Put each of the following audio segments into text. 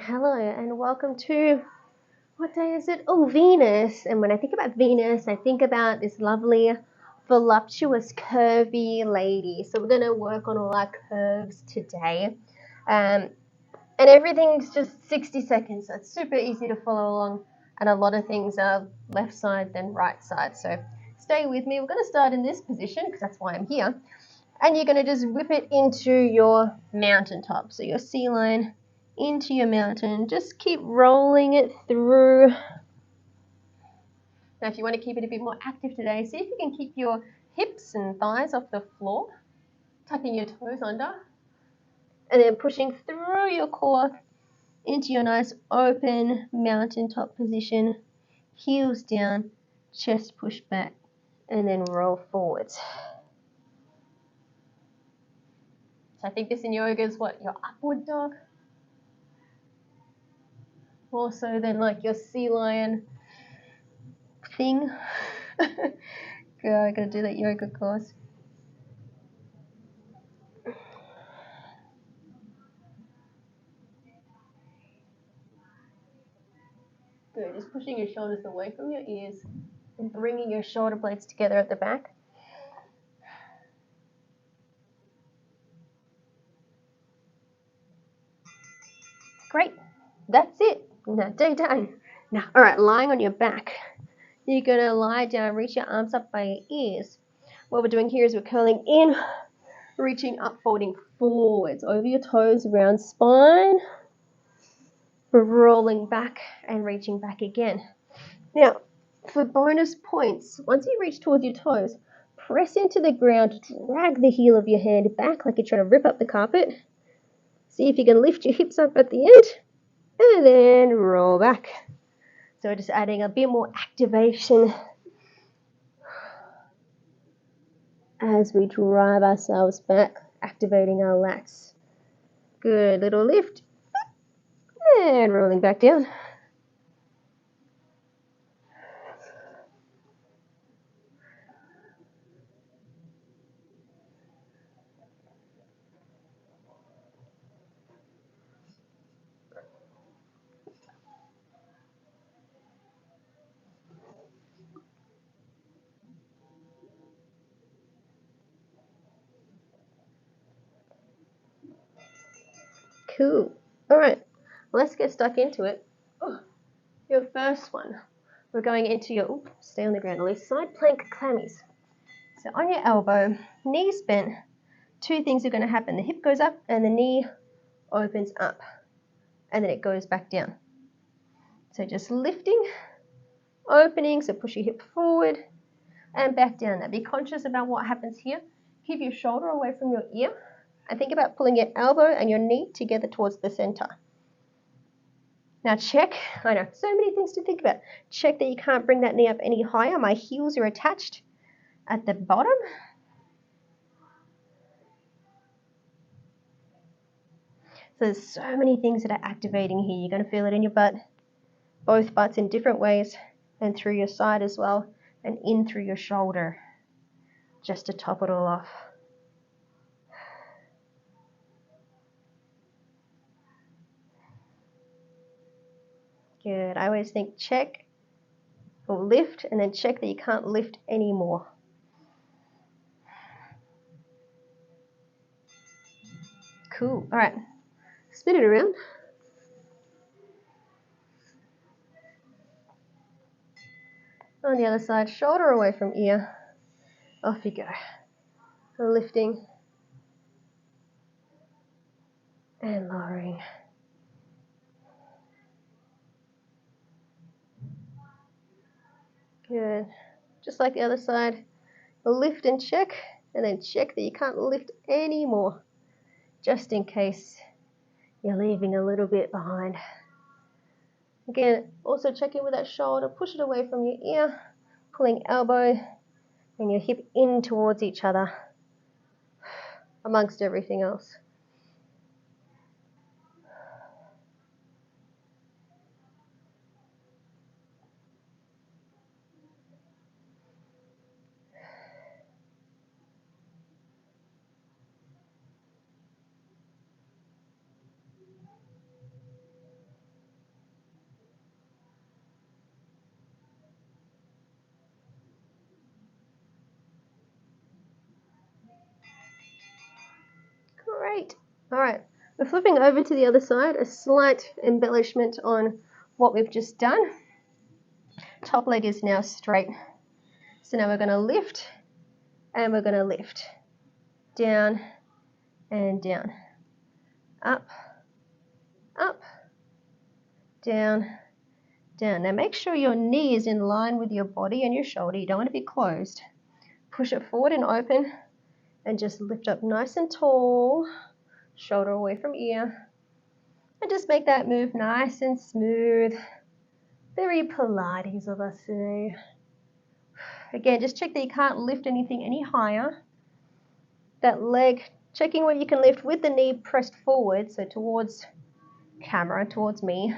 Hello and welcome to, what day is it? Oh, Venus. And when I think about Venus, I think about this lovely, voluptuous, curvy lady. So we're going to work on all our curves today. And everything's just 60 seconds. So it's super easy to follow along. And a lot of things are left side, then right side. So stay with me. We're going to start in this position because that's why I'm here. And you're going to just whip it into your mountaintop. So your C line into your mountain. Just keep rolling it through. Now, if you want to keep it a bit more active today, see if you can keep your hips and thighs off the floor, tucking your toes under, and then pushing through your core into your nice open mountaintop position. Heels down, chest push back, and then roll forwards. So I think this in yoga is what, your upward dog? More so than like your sea lion thing. Girl, I gotta do that yoga course. Good, just pushing your shoulders away from your ears and bringing your shoulder blades together at the back. Great, that's it. Now, day done. Now, all right, lying on your back. You're gonna lie down, reach your arms up by your ears. What we're doing here is we're curling in, reaching up, folding forwards over your toes, round spine. We're rolling back and reaching back again. Now, for bonus points, once you reach towards your toes, press into the ground, drag the heel of your hand back like you're trying to rip up the carpet. See if you can lift your hips up at the end, and then roll back. So we're just adding a bit more activation as we drive ourselves back, activating our lats. Good little lift, and rolling back down. Cool. All right, let's get stuck into it. Your first one, we're going into your, stay on the ground, at least side plank clammies. So on your elbow, knees bent, two things are going to happen. The hip goes up and the knee opens up, and then it goes back down. So just lifting, opening, so push your hip forward and back down. Now be conscious about what happens here. Keep your shoulder away from your ear and think about pulling your elbow and your knee together towards the center. Now check, I know, so many things to think about. Check that you can't bring that knee up any higher. My heels are attached at the bottom. So there's so many things that are activating here. You're going to feel it in your butt, both butts in different ways, and through your side as well, and in through your shoulder, just to top it all off. Good. I always think check or lift, and then check that you can't lift anymore. Cool. All right. Spin it around. On the other side, shoulder away from ear. Off you go. Lifting and lowering. Good. Just like the other side, lift and check, and then check that you can't lift anymore, just in case you're leaving a little bit behind. Again, also check in with that shoulder, push it away from your ear, pulling elbow and your hip in towards each other, amongst everything else. All right, we're flipping over to the other side, a slight embellishment on what we've just done. Top leg is now straight. So now we're going to lift and we're going to lift. Down and down. Up, up, down, down. Now make sure your knee is in line with your body and your shoulder. You don't want to be closed. Push it forward and open and just lift up nice and tall, shoulder away from ear. And just make that move nice and smooth. Very Pilates of us today. Again, just check that you can't lift anything any higher. That leg, checking what you can lift with the knee pressed forward, so towards camera, towards me.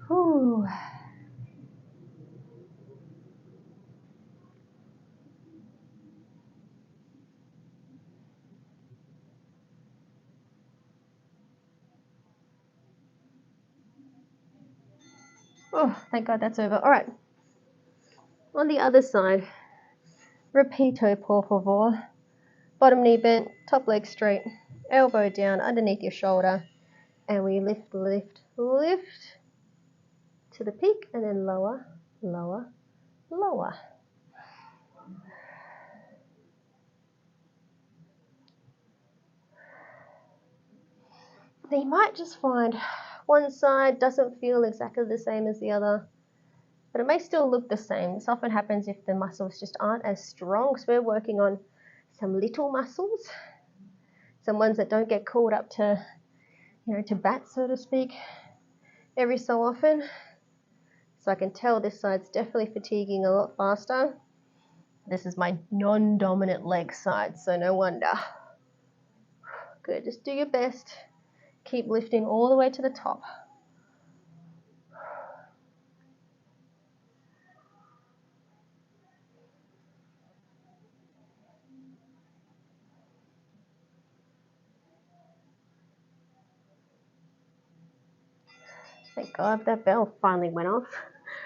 Whew. Oh, thank God that's over. All right. On the other side, repito, por favor. Bottom knee bent, top leg straight, elbow down underneath your shoulder, and we lift, lift, lift to the peak, and then lower, lower, lower. Now you might just find one side doesn't feel exactly the same as the other, but it may still look the same. This often happens if the muscles just aren't as strong, so we're working on some little muscles, some ones that don't get called up to, to bat, so to speak, every so often. So I can tell this side's definitely fatiguing a lot faster. This is my non-dominant leg side, so no wonder. Good, just do your best. Keep lifting all the way to the top. Thank God that bell finally went off.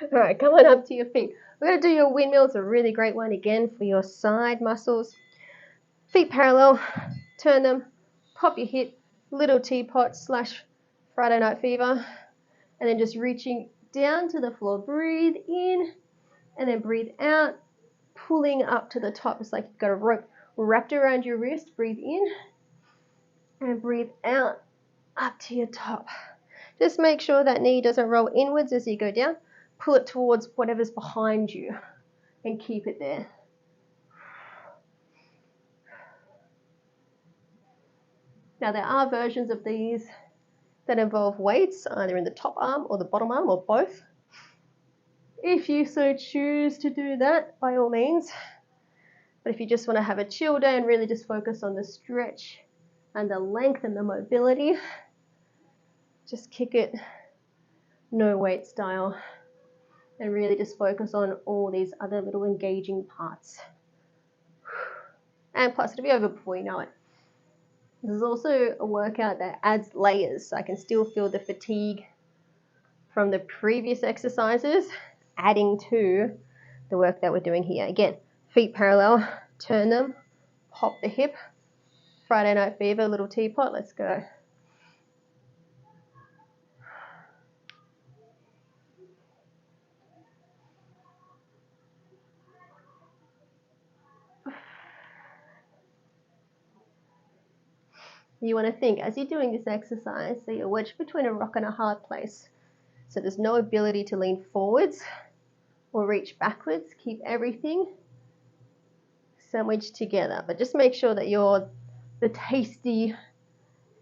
All right, come on up to your feet. We're going to do your windmill. It's a really great one again for your side muscles. Feet parallel, turn them, pop your hip, little teapot / Friday Night Fever, and then just reaching down to the floor. Breathe in and then breathe out, pulling up to the top. It's like you've got a rope wrapped around your wrist. Breathe in and breathe out up to your top. Just make sure that knee doesn't roll inwards as you go down. Pull it towards whatever's behind you and keep it there. Now there are versions of these that involve weights, either in the top arm or the bottom arm or both. If you so choose to do that, by all means. But if you just want to have a chill day and really just focus on the stretch and the length and the mobility, just kick it no weight style and really just focus on all these other little engaging parts. And plus, it'll be over before you know it. This is also a workout that adds layers, so I can still feel the fatigue from the previous exercises, adding to the work that we're doing here. Again, feet parallel, turn them, pop the hip, Friday Night Fever, little teapot, let's go. You want to think, as you're doing this exercise, that you're wedged between a rock and a hard place. So there's no ability to lean forwards or reach backwards. Keep everything sandwiched together. But just make sure that you're the tasty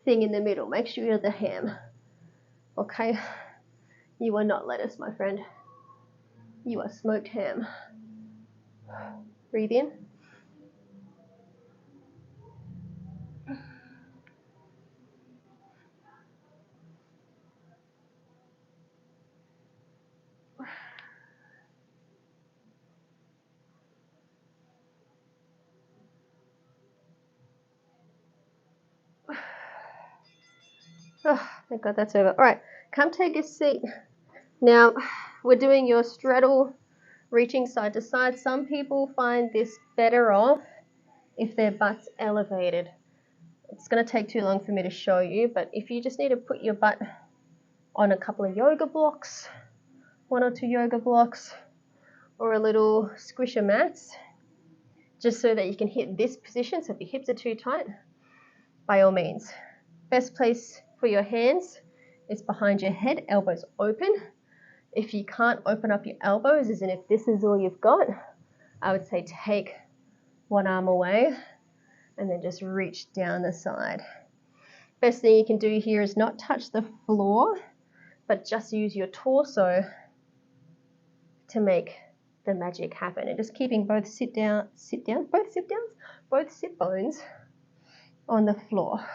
thing in the middle. Make sure you're the ham. Okay? You are not lettuce, my friend. You are smoked ham. Breathe in. Oh, thank God that's over. All right, come take a seat. Now, we're doing your straddle reaching side to side. Some people find this better off if their butt's elevated. It's going to take too long for me to show you, but if you just need to put your butt on a couple of yoga blocks, 1 or 2 yoga blocks, or a little squisher mats, just so that you can hit this position. So if your hips are too tight, by all means. Best place for your hands is behind your head, elbows open. If you can't open up your elbows, as in if this is all you've got, I would say take one arm away and then just reach down the side. Best thing you can do here is not touch the floor, but just use your torso to make the magic happen. And just keeping both sit bones on the floor.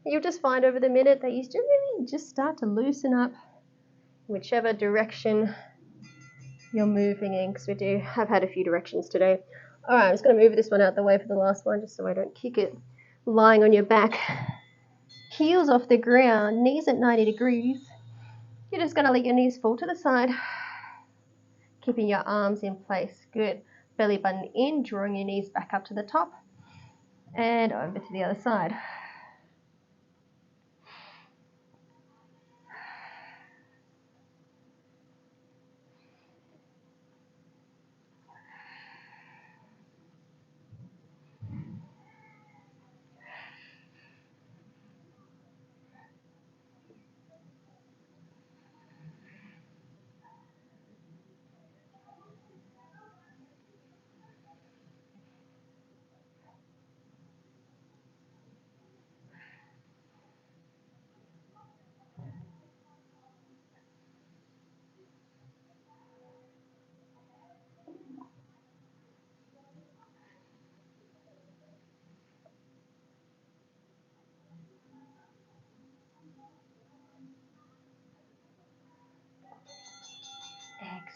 You'll just find over the minute that you just start to loosen up whichever direction you're moving in, because we have had a few directions today. All right, I'm just going to move this one out the way for the last one, just so I don't kick it. Lying on your back, heels off the ground, knees at 90 degrees. You're just going to let your knees fall to the side, keeping your arms in place. Good. Belly button in, drawing your knees back up to the top, and over to the other side.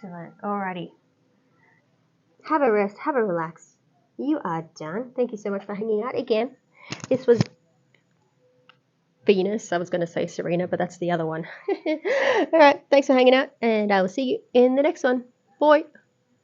Excellent. Alrighty. Have a rest, have a relax. You are done. Thank you so much for hanging out again. This was Venus. I was going to say Serena, but that's the other one. Alright, thanks for hanging out, and I will see you in the next one. Bye.